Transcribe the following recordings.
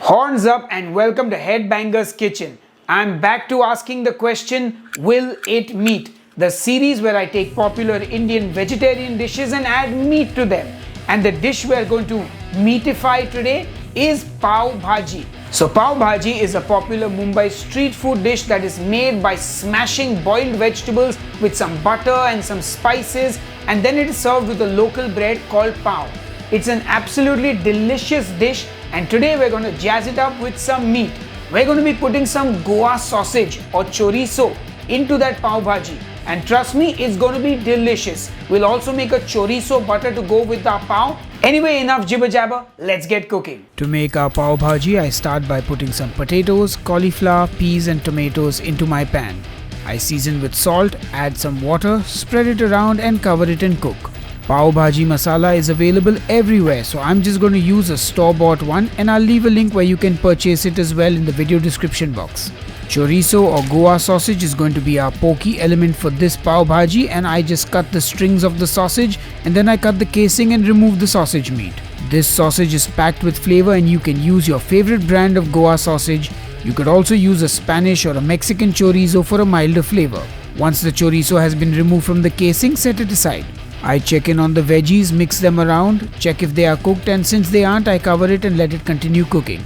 Horns up and welcome to Headbanger's Kitchen. I'm back to asking the question, will it meet? The series where I take popular Indian vegetarian dishes and add meat to them. And the dish we're going to meatify today is Pav Bhaji. So Pav Bhaji is a popular Mumbai street food dish that is made by smashing boiled vegetables with some butter and some spices, and then it is served with a local bread called pav. It's an absolutely delicious dish, and today we're going to jazz it up with some meat. We're going to be putting some Goa sausage or chorizo into that Pav Bhaji, and trust me, it's going to be delicious. We'll also make a chorizo butter to go with our pav. Anyway, enough jibber jabber, let's get cooking. To make our Pav Bhaji, I start by putting some potatoes, cauliflower, peas and tomatoes into my pan. I season with salt, add some water, spread it around and cover it and cook. Pav Bhaji masala is available everywhere, so I'm just going to use a store-bought one, and I'll leave a link where you can purchase it as well in the video description box. Chorizo or Goa sausage is going to be our pokey element for this Pav Bhaji, and I just cut the strings of the sausage and then I cut the casing and remove the sausage meat. This sausage is packed with flavor and you can use your favorite brand of Goa sausage. You could also use a Spanish or a Mexican chorizo for a milder flavor. Once the chorizo has been removed from the casing, set it aside. I check in on the veggies, mix them around, check if they are cooked, and since they aren't, I cover it and let it continue cooking.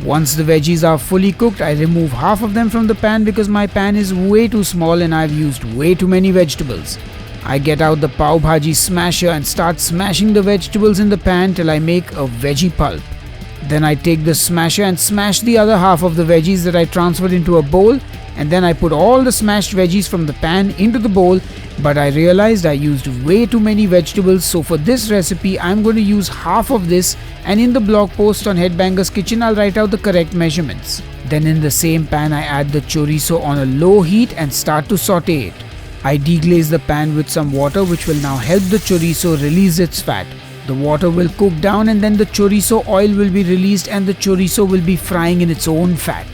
Once the veggies are fully cooked, I remove half of them from the pan because my pan is way too small and I've used way too many vegetables. I get out the Pav Bhaji smasher and start smashing the vegetables in the pan till I make a veggie pulp. Then I take the smasher and smash the other half of the veggies that I transferred into a bowl, and then I put all the smashed veggies from the pan into the bowl, but I realized I used way too many vegetables, so for this recipe I'm going to use half of this, and in the blog post on Headbanger's Kitchen I'll write out the correct measurements. Then in the same pan I add the chorizo on a low heat and start to saute it. I deglaze the pan with some water which will now help the chorizo release its fat. The water will cook down and then the chorizo oil will be released and the chorizo will be frying in its own fat.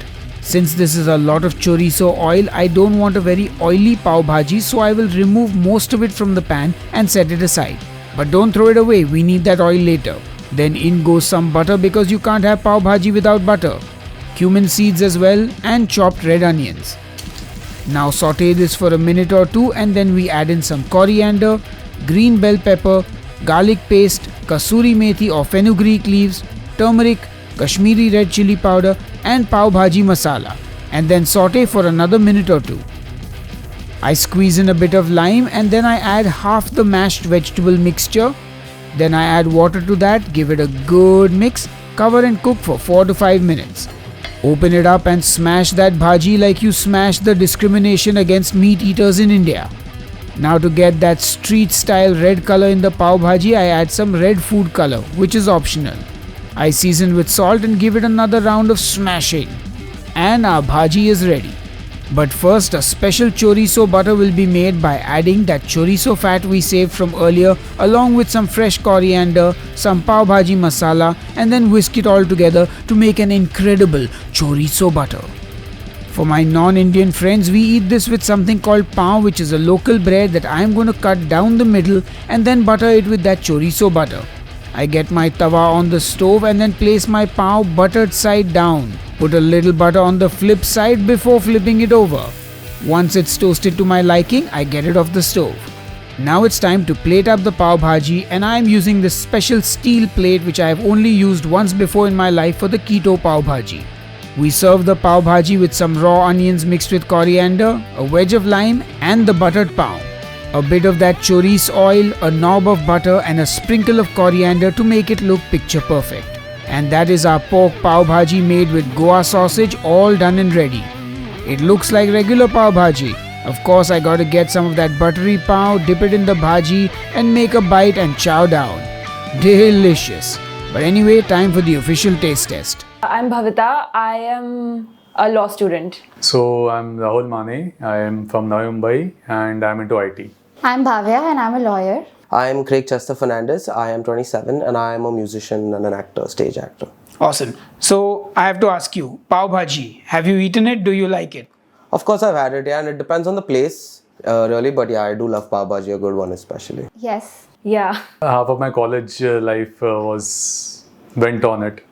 Since this is a lot of chorizo oil, I don't want a very oily Pav Bhaji, so I will remove most of it from the pan and set it aside. But don't throw it away, we need that oil later. Then in goes some butter because you can't have Pav Bhaji without butter. Cumin seeds as well and chopped red onions. Now saute this for a minute or two and then we add in some coriander, green bell pepper, garlic paste, Kasuri Methi or fenugreek leaves, turmeric, Kashmiri red chilli powder and Pav Bhaji masala, and then saute for another minute or two. I squeeze in a bit of lime and then I add half the mashed vegetable mixture. Then I add water to that, give it a good mix, cover and cook for 4 to 5 minutes. Open it up and smash that bhaji like you smash the discrimination against meat eaters in India. Now to get that street style red color in the Pav Bhaji, I add some red food color, which is optional. I season with salt and give it another round of smashing. And our bhaji is ready. But first, a special chorizo butter will be made by adding that chorizo fat we saved from earlier along with some fresh coriander, some Pav Bhaji masala, and then whisk it all together to make an incredible chorizo butter. For my non-Indian friends, we eat this with something called pav, which is a local bread that I am going to cut down the middle and then butter it with that chorizo butter. I get my tawa on the stove and then place my pav buttered side down. Put a little butter on the flip side before flipping it over. Once it's toasted to my liking, I get it off the stove. Now it's time to plate up the Pav Bhaji, and I am using this special steel plate which I have only used once before in my life for the keto Pav Bhaji. We serve the Pav Bhaji with some raw onions mixed with coriander, a wedge of lime and the buttered pav. A bit of that chorizo oil, a knob of butter and a sprinkle of coriander to make it look picture perfect. And that is our pork Pav Bhaji made with Goa sausage, all done and ready. It looks like regular Pav Bhaji. Of course I gotta get some of that buttery pav, dip it in the bhaji and make a bite and chow down. Delicious. But anyway, time for the official taste test. I'm Bhavita. I am a law student. So I'm Rahul Mane. I am from Navi Mumbai and I'm into IT. I'm Bhavya and I'm a lawyer. I am Craig Chester Fernandez. I am 27 and I am a musician and an actor, stage actor. Awesome. So I have to ask you, Pav Bhaji, have you eaten it? Do you like it? Of course I've had it, yeah, and it depends on the place, really, but yeah, I do love Pav Bhaji, a good one especially. Yes. Yeah. Half of my college life went on it.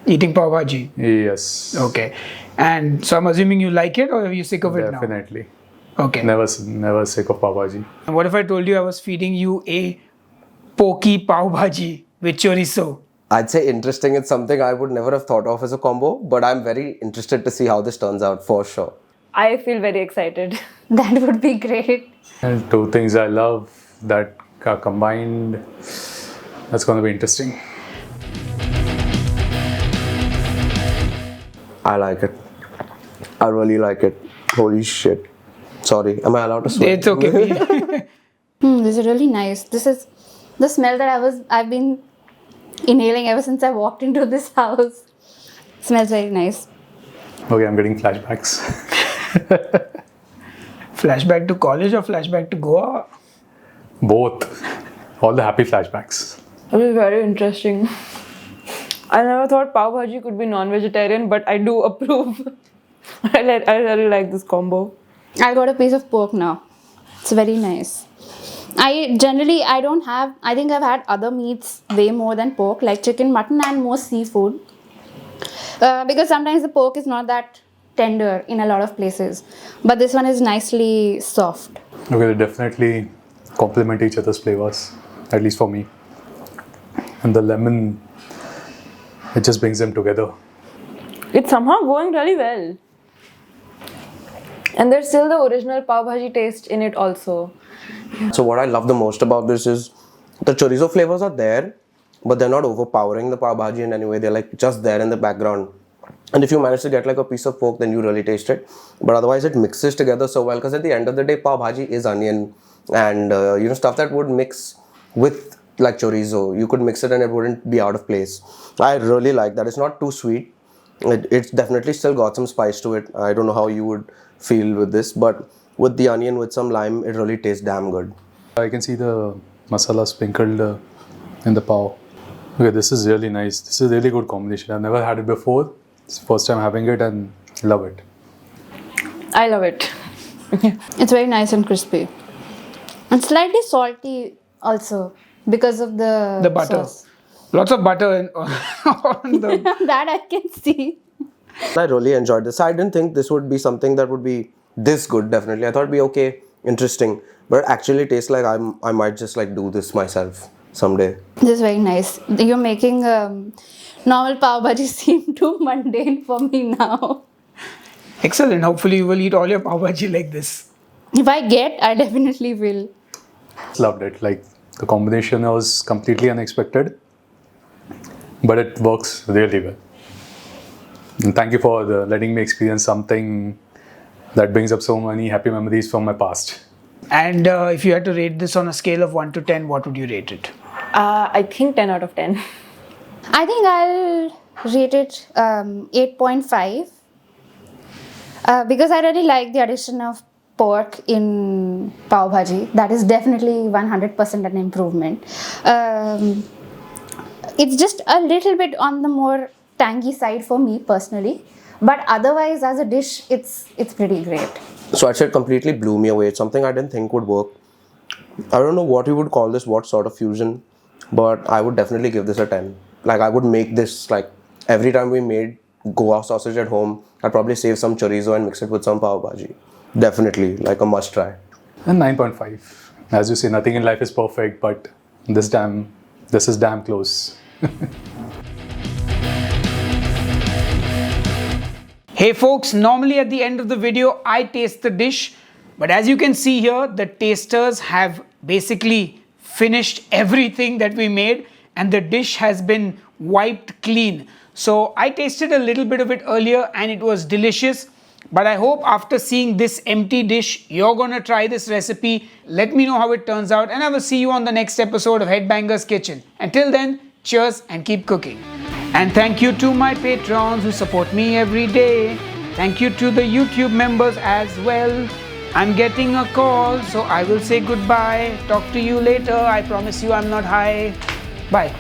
Eating pav bhaji. Yes. Okay. And so I'm assuming you like it, or are you sick of it now? Definitely. Okay. Never sick of pav bhaji. And what if I told you I was feeding you a pokey pav bhaji with chorizo? I'd say interesting. It's something I would never have thought of as a combo, but I'm very interested to see how this turns out for sure. I feel very excited. That would be great. And two things I love that are combined. That's going to be interesting. I like it. I really like it. Holy shit. Sorry, am I allowed to swear? It's okay. This is really nice. This is the smell that I've been inhaling ever since I walked into this house. Smells very nice. Okay, I'm getting flashbacks. Flashback to college or flashback to Goa? Both. All the happy flashbacks. It is very interesting. I never thought pav bhaji could be non-vegetarian, but I do approve. I really like this combo. I got a piece of pork now. It's very nice. I think I've had other meats way more than pork, like chicken, mutton, and more seafood. Because sometimes the pork is not that tender in a lot of places. But this one is nicely soft. Okay, they definitely complement each other's flavors, at least for me. And the lemon, it just brings them together. It's somehow going really well. And there's still the original pav bhaji taste in it also. So what I love the most about this is the chorizo flavors are there, but they're not overpowering the pav bhaji in any way. They're like just there in the background. And if you manage to get like a piece of pork, then you really taste it. But otherwise it mixes together so well, because at the end of the day, pav bhaji is onion and stuff that would mix with like chorizo. You could mix it and it wouldn't be out of place. I really like that. It's not too sweet. It's definitely still got some spice to it. I don't know how you would feel with this, but with the onion, with some lime, it really tastes damn good. I can see the masala sprinkled in the pav. Okay, this is really nice. This is a really good combination. I've never had it before. It's the first time having it and love it. I love it. It's very nice and crispy. And slightly salty also because of the butter. sauce. Lots of butter on the... That I can see. I really enjoyed this. I didn't think this would be something that would be this good, definitely. I thought it'd be okay, interesting. But it actually tastes like I might just like do this myself someday. This is very nice. You're making normal pav bhaji seem too mundane for me now. Excellent. Hopefully you will eat all your pav bhaji like this. If I definitely will. Loved it. Like the combination was completely unexpected, but it works really well. And thank you for letting me experience something that brings up so many happy memories from my past. And if you had to rate this on a scale of 1 to 10, what would you rate it? I think 10 out of 10. I think I'll rate it 8.5 because I really like the addition of pork in pav bhaji. That is definitely 100% an improvement. It's just a little bit on the more tangy side for me personally, but otherwise as a dish it's pretty great. So I'd say it completely blew me away. It's something I didn't think would work. I don't know what you would call this, what sort of fusion, but I would definitely give this a 10. Like I would make this like every time we made Goa sausage at home, I'd probably save some chorizo and mix it with some pav bhaji. Definitely like a must try. And 9.5. As you say, nothing in life is perfect, but this is damn close. Hey folks, normally at the end of the video, I taste the dish. But as you can see here, the tasters have basically finished everything that we made and the dish has been wiped clean. So I tasted a little bit of it earlier and it was delicious. But I hope after seeing this empty dish, you're gonna try this recipe. Let me know how it turns out and I will see you on the next episode of Headbangers Kitchen. Until then, cheers and keep cooking. And thank you to my patrons who support me every day. Thank you to the YouTube members as well. I'm getting a call, so I will say goodbye. Talk to you later. I promise you I'm not high. Bye.